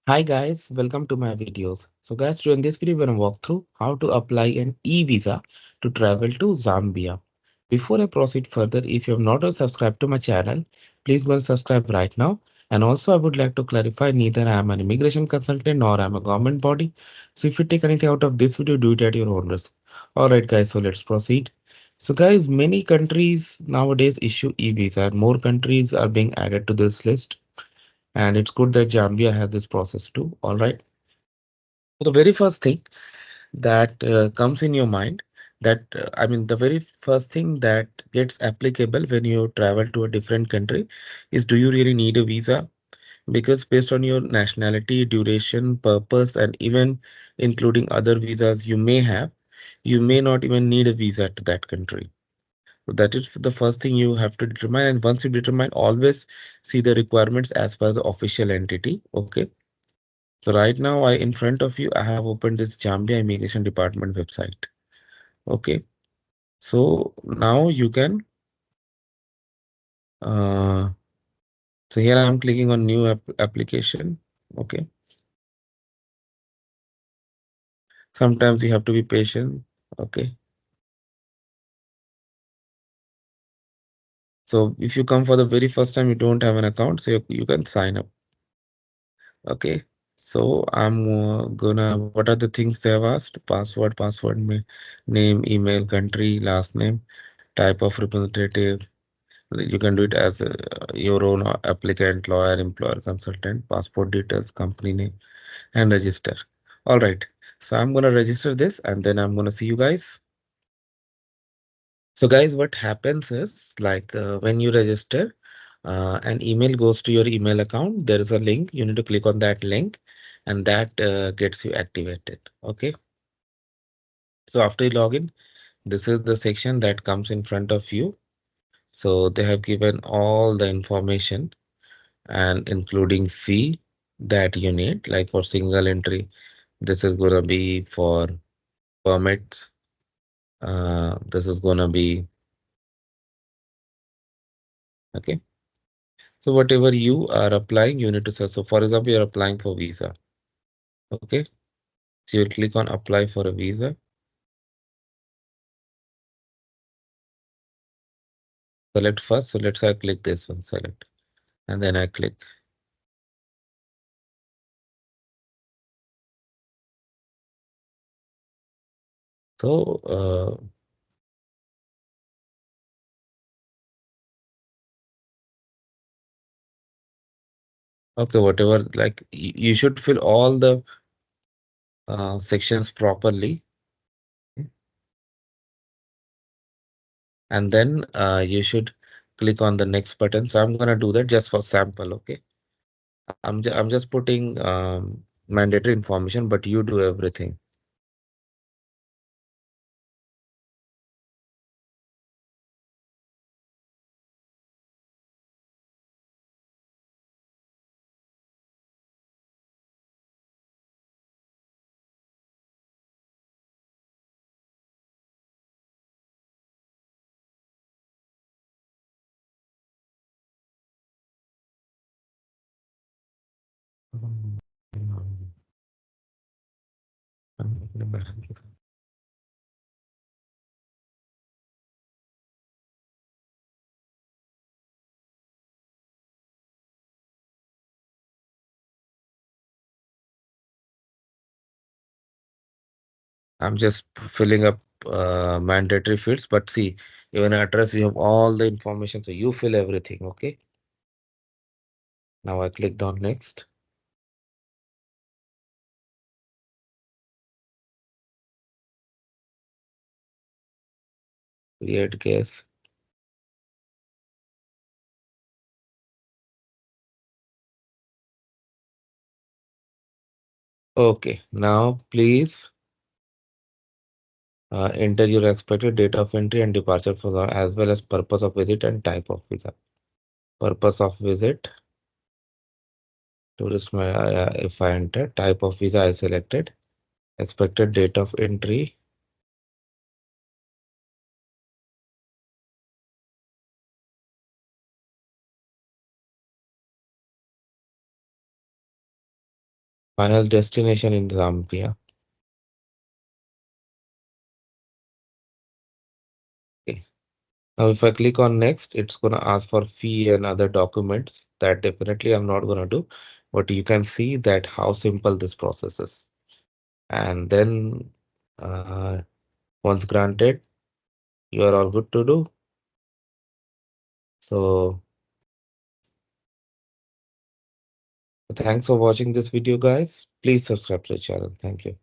Hi guys, welcome to my videos. So guys, today in this video we're gonna walk through how to apply an e-visa to travel to Zambia. Before I proceed further, if you have not yet subscribed to my channel, please go and subscribe right now. And also I would like to clarify neither I am an immigration consultant nor I am a government body. So if you take anything out of this video, do it at your own risk. Alright guys, so let's proceed. So guys, many countries nowadays issue e-visa and more countries are being added to this list. And it's good that Zambia has this process too. All right. So the very first thing that comes in your mind the very first thing that gets applicable when you travel to a different country is, do you really need a visa? Because based on your nationality, duration, purpose, and even including other visas you may have, you may not even need a visa to that country. So that is the first thing you have to determine. And once you determine, always see the requirements as per the official entity. Okay. So right now, in front of you, I have opened this Zambia Immigration Department website. Okay. So now you can, uh, so here I am clicking on new application. Okay. Sometimes you have to be patient. Okay. So if you come for the very first time, you don't have an account, so you can sign up. Okay. So I'm what are the things they have asked? Name, email, country, last name, type of representative. You can do it as your own applicant, lawyer, employer, consultant, passport details, company name, and register. All right. So I'm going to register this and then I'm going to see you guys. So guys, what happens is like when you register, an email goes to your email account. There is a link. You need to click on that link and that gets you activated. Okay. So after you log in, this is the section that comes in front of you. So they have given all the information and including fee that you need, like for single entry this is gonna be for permits, this is gonna be okay. So whatever you are applying, you need to say. So for example, you're applying for visa. Okay, so you'll click on apply for a visa, select first. So let's say I click this one, select, and then I click. So okay, whatever, like you should fill all the sections properly. And then you should click on the next button. So I'm gonna do that just for sample. Okay, I'm just putting mandatory information, but you do everything. I'm just filling up mandatory fields, but see, even address, you have all the information, so you fill everything. Okay. Now I clicked on next. Create case. Okay. Now please enter your expected date of entry and departure for the, as well as purpose of visit and type of visa. Purpose of visit, tourist, if I enter, type of visa I selected, expected date of entry. Final destination in Zambia. Okay. Now, if I click on next, it's gonna ask for fee and other documents. That definitely I'm not gonna do, but you can see that how simple this process is. And then once granted, you are all good to do. So thanks for watching this video, guys. Please subscribe to the channel. Thank you.